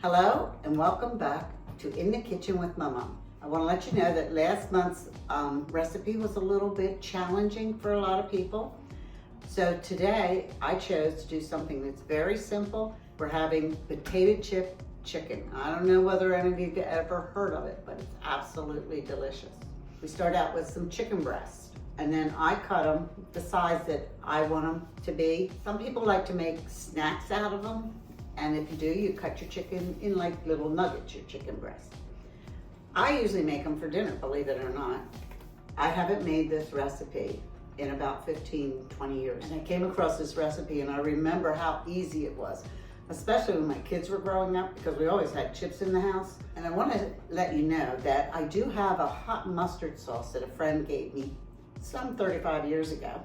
Hello and welcome back to In the Kitchen with my Mom. I want to let you know that last month's recipe was a little bit challenging for a lot of people. So today I chose to do something that's very simple. We're having potato chip chicken. I don't know whether any of you have ever heard of it, but it's absolutely delicious. We start out with some chicken breasts, and then I cut them the size that I want them to be. Some people like to make snacks out of them. And if you do, you cut your chicken in like little nuggets, your chicken breast. I usually make them for dinner, believe it or not. I haven't made this recipe in about 15, 20 years. And I came across this recipe and I remember how easy it was, especially when my kids were growing up, because we always had chips in the house. And I want to let you know that I do have a hot mustard sauce that a friend gave me some 35 years ago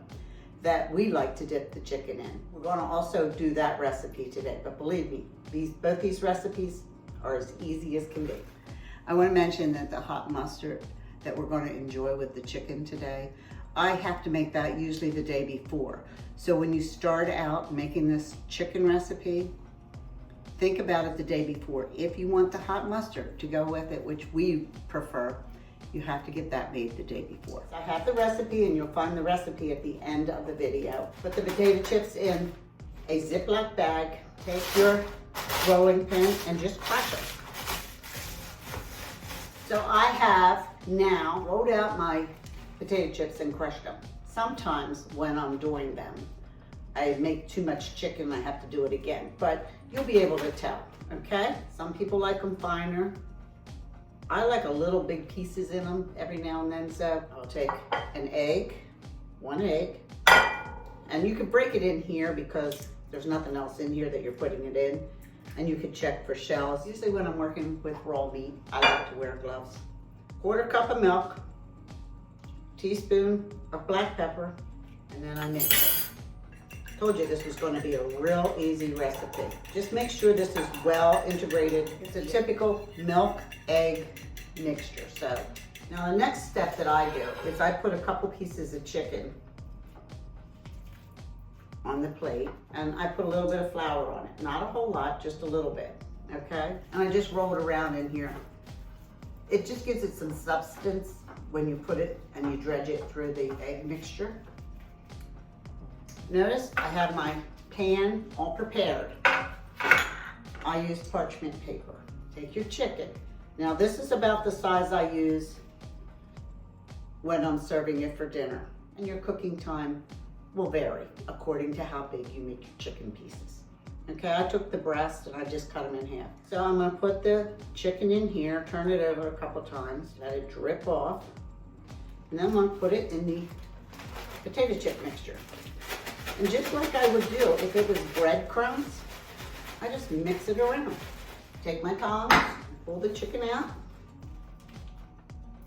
that we like to dip the chicken in. We're gonna also do that recipe today, but believe me, both these recipes are as easy as can be. I wanna mention that the hot mustard that we're gonna enjoy with the chicken today, I have to make that usually the day before. So when you start out making this chicken recipe, think about it the day before. If you want the hot mustard to go with it, which we prefer, you have to get that made the day before. I have the recipe, and you'll find the recipe at the end of the video. Put the potato chips in a Ziplock bag. Take your rolling pin and just crush them. So I have now rolled out my potato chips and crushed them. Sometimes when I'm doing them, I make too much chicken, I have to do it again, but you'll be able to tell, okay? Some people like them finer. I like a little big pieces in them every now and then, so I'll take an egg, one egg, and you can break it in here because there's nothing else in here that you're putting it in, and you can check for shells. Usually when I'm working with raw meat, I like to wear gloves. Quarter cup of milk, teaspoon of black pepper, and then I mix it. Told you this was going to be a real easy recipe. Just make sure this is well integrated. It's a typical milk egg mixture. So now the next step that I do is I put a couple pieces of chicken on the plate, and I put a little bit of flour on it. Not a whole lot, just a little bit, okay? And I just roll it around in here. It just gives it some substance when you put it and you dredge it through the egg mixture. Notice I have my pan all prepared. I use parchment paper. Take your chicken. Now this is about the size I use when I'm serving it for dinner. And your cooking time will vary according to how big you make your chicken pieces. Okay, I took the breast and I just cut them in half. So I'm gonna put the chicken in here, turn it over a couple times, let it drip off. And then I'm gonna put it in the potato chip mixture. And just like I would do if it was breadcrumbs, I just mix it around. Take my tongs, pull the chicken out,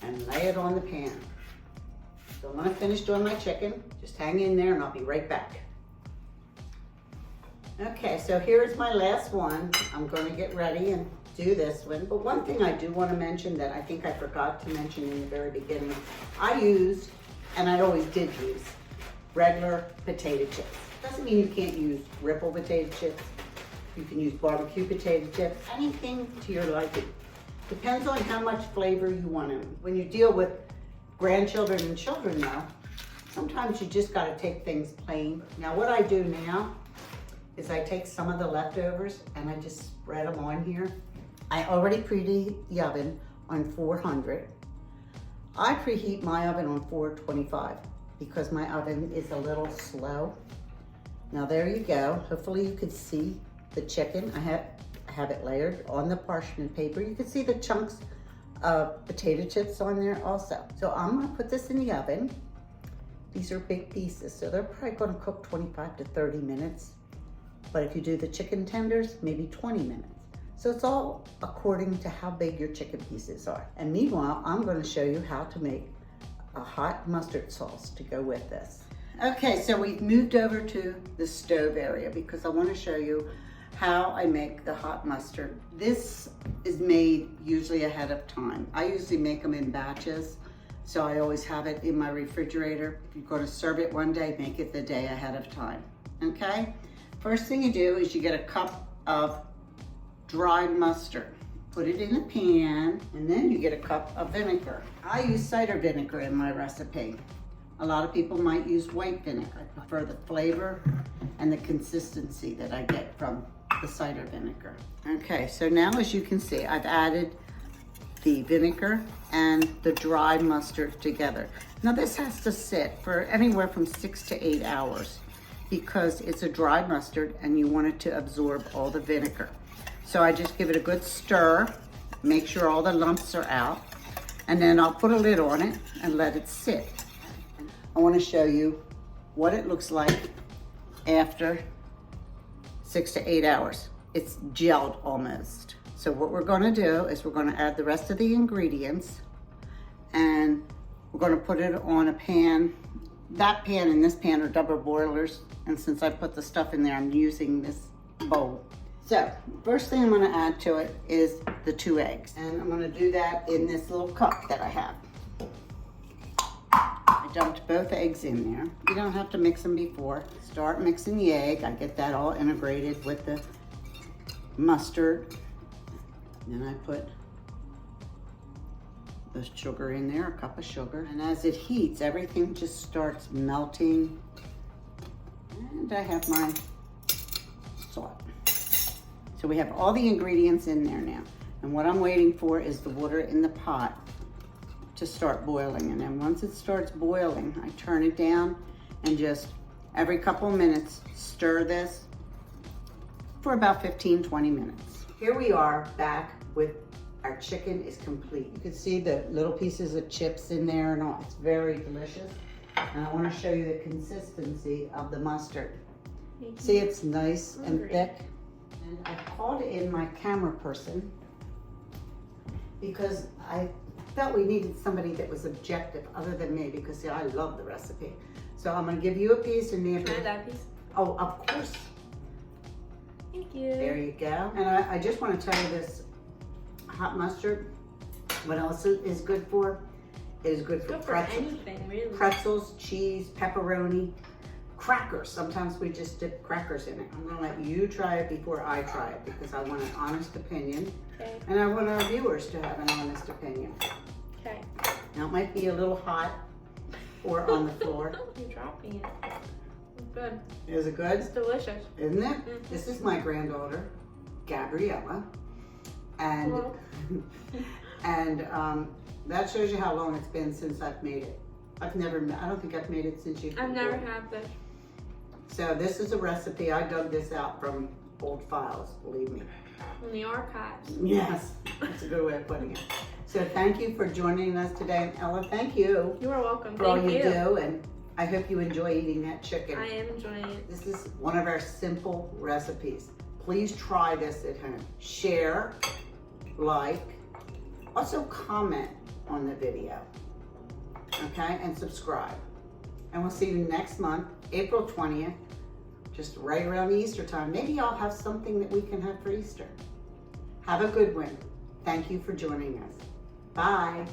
and lay it on the pan. So when I finish doing my chicken, just hang in there and I'll be right back. Okay, so here's my last one. I'm gonna get ready and do this one. But one thing I do want to mention that I think I forgot to mention in the very beginning, I use, and I always did use, regular potato chips. Doesn't mean you can't use ripple potato chips. You can use barbecue potato chips, anything to your liking. Depends on how much flavor you want in. When you deal with grandchildren and children though, sometimes you just gotta take things plain. Now what I do now is I take some of the leftovers and I just spread them on here. I already preheat the oven on 400. I preheat my oven on 425. because my oven is a little slow. Now there you go. Hopefully you can see the chicken. I have it layered on the parchment paper. You can see the chunks of potato chips on there also. So I'm gonna put this in the oven. These are big pieces, so they're probably gonna cook 25 to 30 minutes. But if you do the chicken tenders, maybe 20 minutes. So it's all according to how big your chicken pieces are. And meanwhile, I'm gonna show you how to make a hot mustard sauce to go with this. Okay, so we've moved over to the stove area because I wanna show you how I make the hot mustard. This is made usually ahead of time. I usually make them in batches, so I always have it in my refrigerator. If you're gonna serve it one day, make it the day ahead of time, okay? First thing you do is you get a cup of dry mustard. Put it in the pan, and then you get a cup of vinegar. I use cider vinegar in my recipe. A lot of people might use white vinegar. I prefer the flavor and the consistency that I get from the cider vinegar. Okay, so now as you can see, I've added the vinegar and the dry mustard together. Now this has to sit for anywhere from 6 to 8 hours because it's a dry mustard and you want it to absorb all the vinegar. So I just give it a good stir, make sure all the lumps are out, and then I'll put a lid on it and let it sit. I want to show you what it looks like after 6 to 8 hours. It's gelled almost. So what we're going to do is we're going to add the rest of the ingredients and we're going to put it on a pan. That pan and this pan are double boilers, and since I put the stuff in there, I'm using this bowl. So first thing I'm going to add to it is the 2 eggs, and I'm going to do that in this little cup that I have. I dumped both eggs in there. You don't have to mix them before. Start mixing the egg. I get that all integrated with the mustard. Then I put the sugar in there, a cup of sugar. And as it heats, everything just starts melting. And I have my salt. So we have all the ingredients in there now. And what I'm waiting for is the water in the pot to start boiling. And then once it starts boiling, I turn it down and just every couple of minutes stir this for about 15-20 minutes. Here we are back with our chicken is complete. You can see the little pieces of chips in there and all. It's very delicious. And I want to show you the consistency of the mustard. See, it's nice and thick. And I called in my camera person because I felt we needed somebody that was objective other than me, because see, I love the recipe. So I'm gonna give you a piece and then. Can I have that piece? Oh, of course. Thank you. There you go. And I just want to tell you this hot mustard, what else it is good for? It is good for pretzels. Anything, really. Pretzels, cheese, pepperoni, crackers. Sometimes we just dip crackers in it. I'm gonna let you try it before I try it because I want an honest opinion. Okay. And I want our viewers to have an honest opinion. Okay. Now it might be a little hot or on the floor. You're dropping it. It's good. Is it good? It's delicious. Isn't it? Mm-hmm. This is my granddaughter, Gabriella. And Hello. and that shows you how long it's been since I've made it. I don't think I've made it since you've I've never had this. So this is a recipe. I dug this out from old files, believe me. From the archives. Yes, that's a good way of putting it. So thank you for joining us today. And Ella, thank you You are welcome. for all Thank you you. do. And I hope you enjoy eating that chicken. I am enjoying it. This is one of our simple recipes. Please try this at home. Share, like, also comment on the video, okay? And subscribe. And we'll see you next month, April 20th, just right around Easter time. Maybe I'll have something that we can have for Easter. Have a good one. Thank you for joining us. Bye.